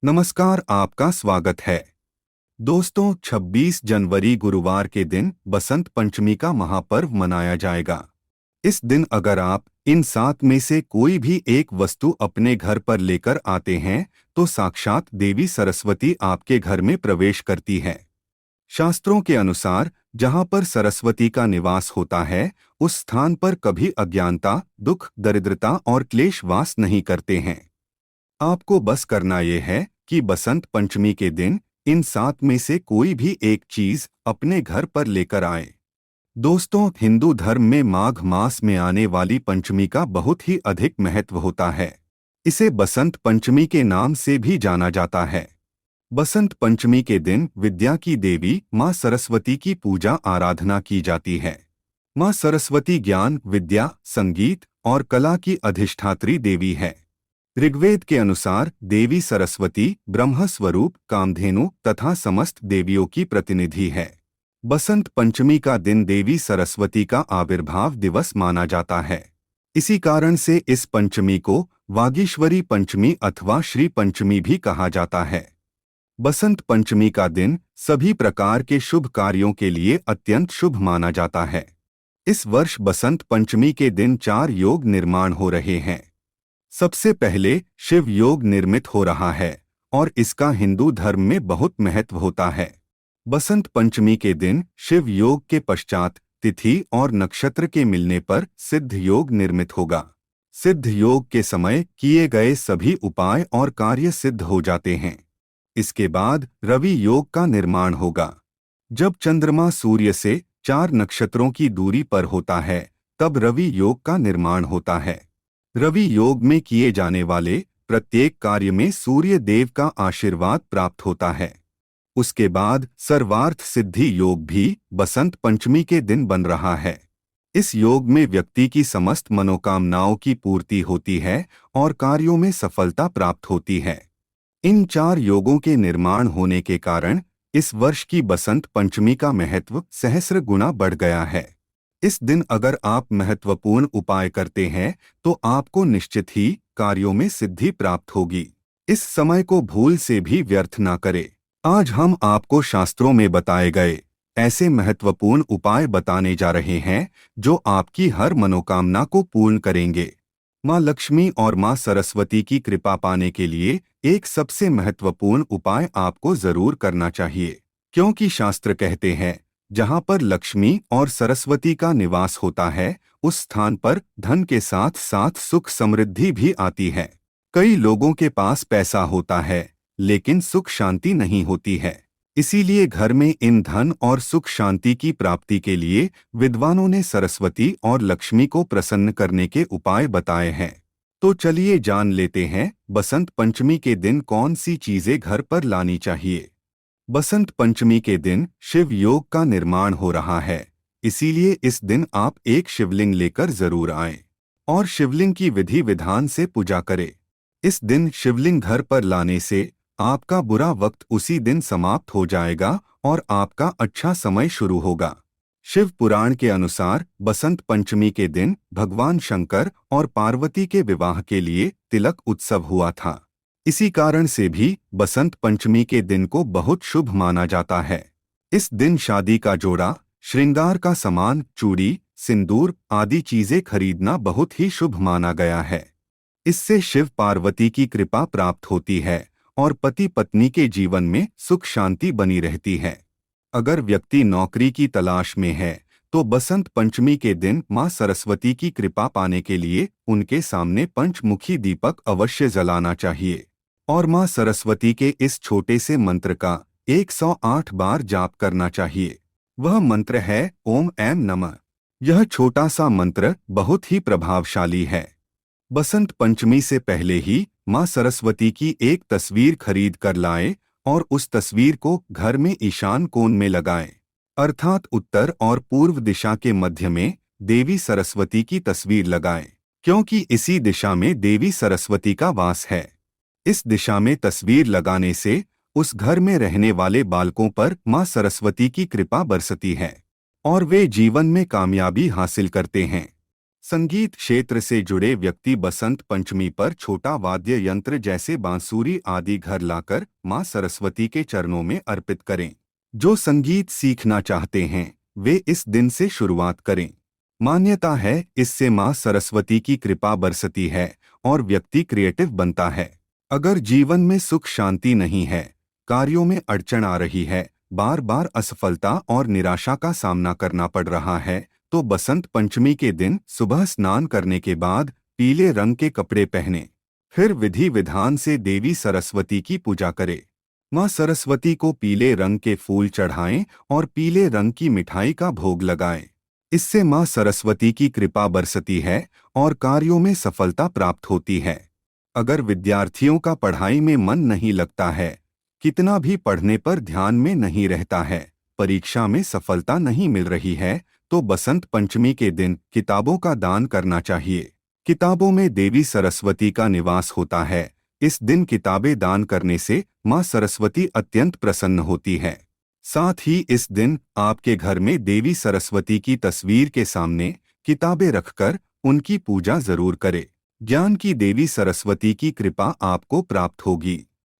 नमस्कार, आपका स्वागत है। दोस्तों, 26 जनवरी गुरुवार के दिन बसंत पंचमी का महापर्व मनाया जाएगा। इस दिन अगर आप इन 7 में से कोई भी एक वस्तु अपने घर पर लेकर आते हैं तो साक्षात देवी सरस्वती आपके घर में प्रवेश करती है। शास्त्रों के अनुसार जहां पर सरस्वती का निवास होता है उस स्थान पर कभी अज्ञानता, दुख, दरिद्रता और क्लेश वास नहीं करते हैं। आपको बस करना ये है कि बसंत पंचमी के दिन इन 7 में से कोई भी एक चीज अपने घर पर लेकर आए। दोस्तों, हिंदू धर्म में माघ मास में आने वाली पंचमी का बहुत ही अधिक महत्व होता है। इसे बसंत पंचमी के नाम से भी जाना जाता है। बसंत पंचमी के दिन विद्या की देवी मां सरस्वती की पूजा आराधना की जाती है। मां सरस्वती ज्ञान, विद्या, संगीत और कला की अधिष्ठात्री देवी है। ऋग्वेद के अनुसार देवी सरस्वती ब्रह्म स्वरूप, कामधेनु तथा समस्त देवियों की प्रतिनिधि है। बसंत पंचमी का दिन देवी सरस्वती का आविर्भाव दिवस माना जाता है। इसी कारण से इस पंचमी को वागीश्वरी पंचमी अथवा श्री पंचमी भी कहा जाता है। बसंत पंचमी का दिन सभी प्रकार के शुभ कार्यों के लिए अत्यंत शुभ माना जाता है। इस वर्ष बसंत पंचमी के दिन 4 योग निर्माण हो रहे हैं। सबसे पहले शिव योग निर्मित हो रहा है और इसका हिंदू धर्म में बहुत महत्व होता है। बसंत पंचमी के दिन शिव योग के पश्चात तिथि और नक्षत्र के मिलने पर सिद्ध योग निर्मित होगा। सिद्ध योग के समय किए गए सभी उपाय और कार्य सिद्ध हो जाते हैं। इसके बाद रवि योग का निर्माण होगा। जब चंद्रमा सूर्य से 4 नक्षत्रों की दूरी पर होता है तब रवि योग का निर्माण होता है। रवि योग में किए जाने वाले प्रत्येक कार्य में सूर्य देव का आशीर्वाद प्राप्त होता है। उसके बाद सर्वार्थ सिद्धि योग भी बसंत पंचमी के दिन बन रहा है। इस योग में व्यक्ति की समस्त मनोकामनाओं की पूर्ति होती है और कार्यों में सफलता प्राप्त होती है। इन 4 योगों के निर्माण होने के कारण इस वर्ष की बसंत पंचमी का महत्व सहस्र गुना बढ़ गया है। इस दिन अगर आप महत्वपूर्ण उपाय करते हैं तो आपको निश्चित ही कार्यों में सिद्धि प्राप्त होगी। इस समय को भूल से भी व्यर्थ न करें। आज हम आपको शास्त्रों में बताए गए ऐसे महत्वपूर्ण उपाय बताने जा रहे हैं जो आपकी हर मनोकामना को पूर्ण करेंगे। मां लक्ष्मी और मां सरस्वती की कृपा पाने के लिए एक सबसे महत्वपूर्ण उपाय आपको जरूर करना चाहिए, क्योंकि शास्त्र कहते हैं जहां पर लक्ष्मी और सरस्वती का निवास होता है उस स्थान पर धन के साथ साथ सुख समृद्धि भी आती है। कई लोगों के पास पैसा होता है लेकिन सुख शांति नहीं होती है। इसीलिए घर में इन धन और सुख शांति की प्राप्ति के लिए विद्वानों ने सरस्वती और लक्ष्मी को प्रसन्न करने के उपाय बताए हैं। तो चलिए जान लेते हैं बसंत पंचमी के दिन कौन सी चीजें घर पर लानी चाहिए। बसंत पंचमी के दिन शिव योग का निर्माण हो रहा है, इसीलिए इस दिन आप एक शिवलिंग लेकर जरूर आएं और शिवलिंग की विधि विधान से पूजा करें। इस दिन शिवलिंग घर पर लाने से आपका बुरा वक्त उसी दिन समाप्त हो जाएगा और आपका अच्छा समय शुरू होगा। शिव पुराण के अनुसार बसंत पंचमी के दिन भगवान शंकर और पार्वती के विवाह के लिए तिलक उत्सव हुआ था। इसी कारण से भी बसंत पंचमी के दिन को बहुत शुभ माना जाता है। इस दिन शादी का जोड़ा, श्रृंगार का सामान, चूड़ी, सिंदूर आदि चीजें खरीदना बहुत ही शुभ माना गया है। इससे शिव पार्वती की कृपा प्राप्त होती है और पति पत्नी के जीवन में सुख शांति बनी रहती है। अगर व्यक्ति नौकरी की तलाश में है तो बसंत पंचमी के दिन मां सरस्वती की कृपा पाने के लिए उनके सामने पंचमुखी दीपक अवश्य जलाना चाहिए और मां सरस्वती के इस छोटे से मंत्र का 108 बार जाप करना चाहिए। वह मंत्र है ओम ऐं नमः। यह छोटा सा मंत्र बहुत ही प्रभावशाली है। बसंत पंचमी से पहले ही मां सरस्वती की एक तस्वीर खरीद कर लाएं और उस तस्वीर को घर में ईशान कोण में लगाएं, अर्थात उत्तर और पूर्व दिशा के मध्य में देवी सरस्वती की तस्वीर लगाएं, क्योंकि इसी दिशा में देवी सरस्वती का वास है। इस दिशा में तस्वीर लगाने से उस घर में रहने वाले बालकों पर मां सरस्वती की कृपा बरसती है और वे जीवन में कामयाबी हासिल करते हैं। संगीत क्षेत्र से जुड़े व्यक्ति बसंत पंचमी पर छोटा वाद्य यंत्र जैसे बांसुरी आदि घर लाकर मां सरस्वती के चरणों में अर्पित करें। जो संगीत सीखना चाहते हैं वे इस दिन से शुरुआत करें। मान्यता है इससे मां सरस्वती की कृपा बरसती है और व्यक्ति क्रिएटिव बनता है। अगर जीवन में सुख शांति नहीं है, कार्यों में अड़चन आ रही है, बार बार असफलता और निराशा का सामना करना पड़ रहा है, तो बसंत पंचमी के दिन सुबह स्नान करने के बाद पीले रंग के कपड़े पहने, फिर विधि विधान से देवी सरस्वती की पूजा करें। मां सरस्वती को पीले रंग के फूल चढ़ाएं और पीले रंग की मिठाई का भोग लगाएं। इससे मां सरस्वती की कृपा बरसती है और कार्यों में सफलता प्राप्त होती है। अगर विद्यार्थियों का पढ़ाई में मन नहीं लगता है, कितना भी पढ़ने पर ध्यान में नहीं रहता है, परीक्षा में सफलता नहीं मिल रही है, तो बसंत पंचमी के दिन किताबों का दान करना चाहिए। किताबों में देवी सरस्वती का निवास होता है। इस दिन किताबें दान करने से मां सरस्वती अत्यंत प्रसन्न होती है। साथ ही इस दिन आपके घर में देवी सरस्वती की तस्वीर के सामने किताबें रखकर उनकी पूजा जरूर करें। ज्ञान की देवी सरस्वती की कृपा आपको प्राप्त होगी।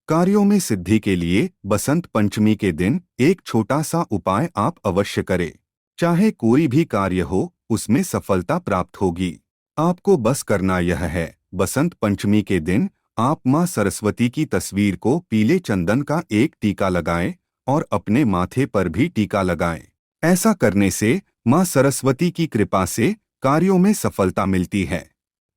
कार्यों में सिद्धि के लिए बसंत पंचमी के दिन एक छोटा सा उपाय आप अवश्य करें। चाहे कोई भी कार्य हो, उसमें सफलता प्राप्त होगी। आपको बस करना यह है, बसंत पंचमी के दिन आप मां सरस्वती की तस्वीर को पीले चंदन का एक टीका लगाएं और अपने माथे पर भी टीका लगाएं। ऐसा करने से मां सरस्वती की कृपा से कार्यों में सफलता मिलती है।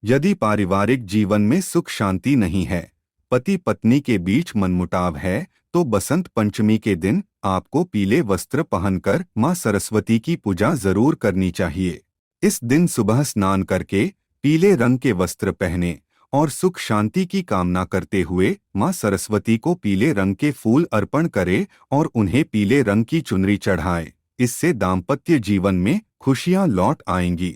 यदि पारिवारिक जीवन में सुख शांति नहीं है, पति पत्नी के बीच मनमुटाव है, तो बसंत पंचमी के दिन आपको पीले वस्त्र पहनकर मां सरस्वती की पूजा जरूर करनी चाहिए। इस दिन सुबह स्नान करके पीले रंग के वस्त्र पहने और सुख शांति की कामना करते हुए मां सरस्वती को पीले रंग के फूल अर्पण करें और उन्हें पीले रंग की चुनरी चढ़ाएं। इससे दाम्पत्य जीवन में खुशियां लौट आएंगी।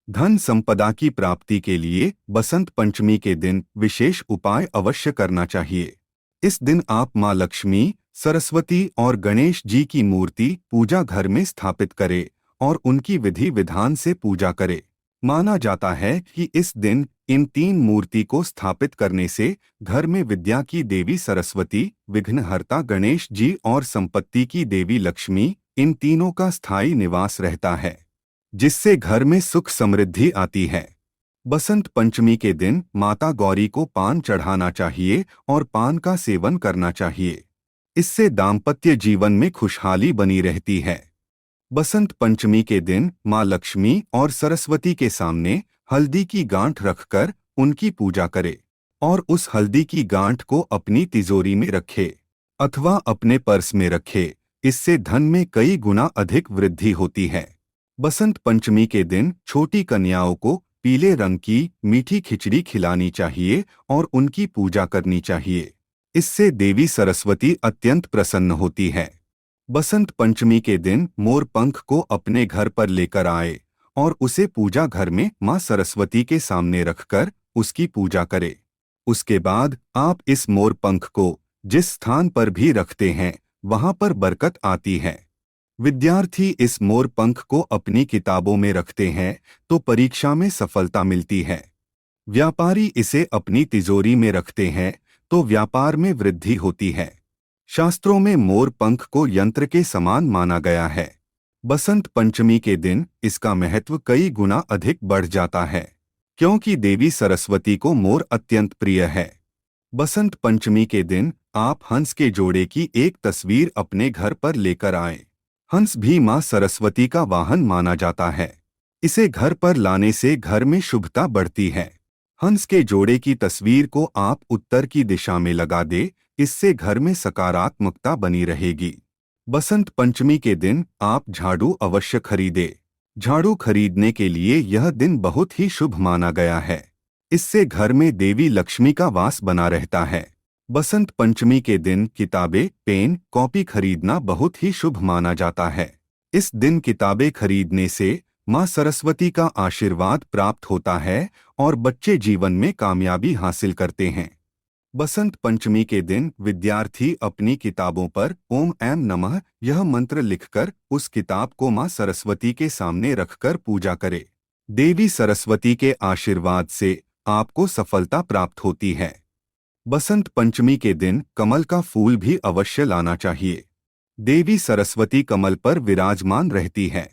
धन संपदा की प्राप्ति के लिए बसंत पंचमी के दिन विशेष उपाय अवश्य करना चाहिए। इस दिन आप मां लक्ष्मी, सरस्वती और गणेश जी की मूर्ति पूजा घर में स्थापित करें और उनकी विधि विधान से पूजा करें। माना जाता है कि इस दिन इन तीन मूर्ति को स्थापित करने से घर में विद्या की देवी सरस्वती, विघ्नहर्ता गणेश जी और संपत्ति की देवी लक्ष्मी, इन तीनों का स्थायी निवास रहता है, जिससे घर में सुख समृद्धि आती है। बसंत पंचमी के दिन माता गौरी को पान चढ़ाना चाहिए और पान का सेवन करना चाहिए। इससे दाम्पत्य जीवन में खुशहाली बनी रहती है। बसंत पंचमी के दिन मां लक्ष्मी और सरस्वती के सामने हल्दी की गांठ रखकर उनकी पूजा करे और उस हल्दी की गांठ को अपनी तिजोरी में रखे अथवा अपने पर्स में रखे। इससे धन में कई गुना अधिक वृद्धि होती है। बसंत पंचमी के दिन छोटी कन्याओं को पीले रंग की मीठी खिचड़ी खिलानी चाहिए और उनकी पूजा करनी चाहिए। इससे देवी सरस्वती अत्यंत प्रसन्न होती है। बसंत पंचमी के दिन मोर पंख को अपने घर पर लेकर आए और उसे पूजा घर में मां सरस्वती के सामने रखकर उसकी पूजा करें। उसके बाद आप इस मोर पंख को जिस स्थान पर भी रखते हैं वहां पर बरकत आती है। विद्यार्थी इस मोर पंख को अपनी किताबों में रखते हैं तो परीक्षा में सफलता मिलती है। व्यापारी इसे अपनी तिजोरी में रखते हैं तो व्यापार में वृद्धि होती है। शास्त्रों में मोर पंख को यंत्र के समान माना गया है। बसंत पंचमी के दिन इसका महत्व कई गुना अधिक बढ़ जाता है, क्योंकि देवी सरस्वती को मोर अत्यंत प्रिय है। बसंत पंचमी के दिन आप हंस के जोड़े की एक तस्वीर अपने घर पर लेकर आएं। हंस भी मां सरस्वती का वाहन माना जाता है। इसे घर पर लाने से घर में शुभता बढ़ती है। हंस के जोड़े की तस्वीर को आप उत्तर की दिशा में लगा दे, इससे घर में सकारात्मकता बनी रहेगी। बसंत पंचमी के दिन आप झाड़ू अवश्य खरीदें। झाड़ू खरीदने के लिए यह दिन बहुत ही शुभ माना गया है। इससे घर में देवी लक्ष्मी का वास बना रहता है। बसंत पंचमी के दिन किताबें, पेन, कॉपी खरीदना बहुत ही शुभ माना जाता है। इस दिन किताबें खरीदने से मां सरस्वती का आशीर्वाद प्राप्त होता है और बच्चे जीवन में कामयाबी हासिल करते हैं। बसंत पंचमी के दिन विद्यार्थी अपनी किताबों पर ओम ऐं नमः यह मंत्र लिखकर उस किताब को मां सरस्वती के सामने रखकर पूजा करे। देवी सरस्वती के आशीर्वाद से आपको सफलता प्राप्त होती है। बसंत पंचमी के दिन कमल का फूल भी अवश्य लाना चाहिए। देवी सरस्वती कमल पर विराजमान रहती है।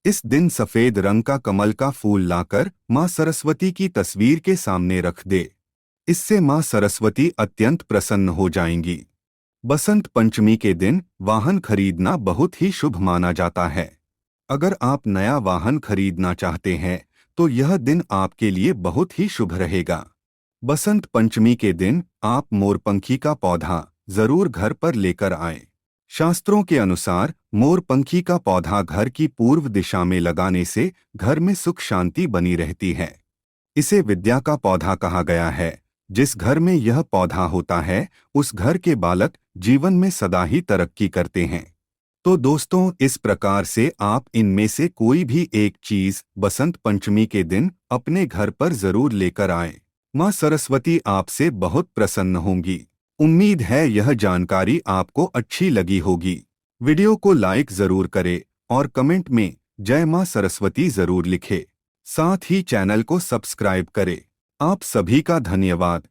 इस दिन सफेद रंग का कमल का फूल लाकर मां सरस्वती की तस्वीर के सामने रख दे। इससे मां सरस्वती अत्यंत प्रसन्न हो जाएंगी। बसंत पंचमी के दिन वाहन खरीदना बहुत ही शुभ माना जाता है। अगर आप नया वाहन खरीदना चाहते हैं तो यह दिन आपके लिए बहुत ही शुभ रहेगा। बसंत पंचमी के दिन आप मोरपंखी का पौधा जरूर घर पर लेकर आएं। शास्त्रों के अनुसार मोरपंखी का पौधा घर की पूर्व दिशा में लगाने से घर में सुख शांति बनी रहती है। इसे विद्या का पौधा कहा गया है। जिस घर में यह पौधा होता है उस घर के बालक जीवन में सदा ही तरक्की करते हैं। तो दोस्तों, इस प्रकार से आप इनमें से कोई भी एक चीज बसंत पंचमी के दिन अपने घर पर जरूर लेकर आएं। मां सरस्वती आपसे बहुत प्रसन्न होंगी। उम्मीद है यह जानकारी आपको अच्छी लगी होगी। वीडियो को लाइक जरूर करें और कमेंट में जय मां सरस्वती जरूर लिखें। साथ ही चैनल को सब्सक्राइब करें। आप सभी का धन्यवाद।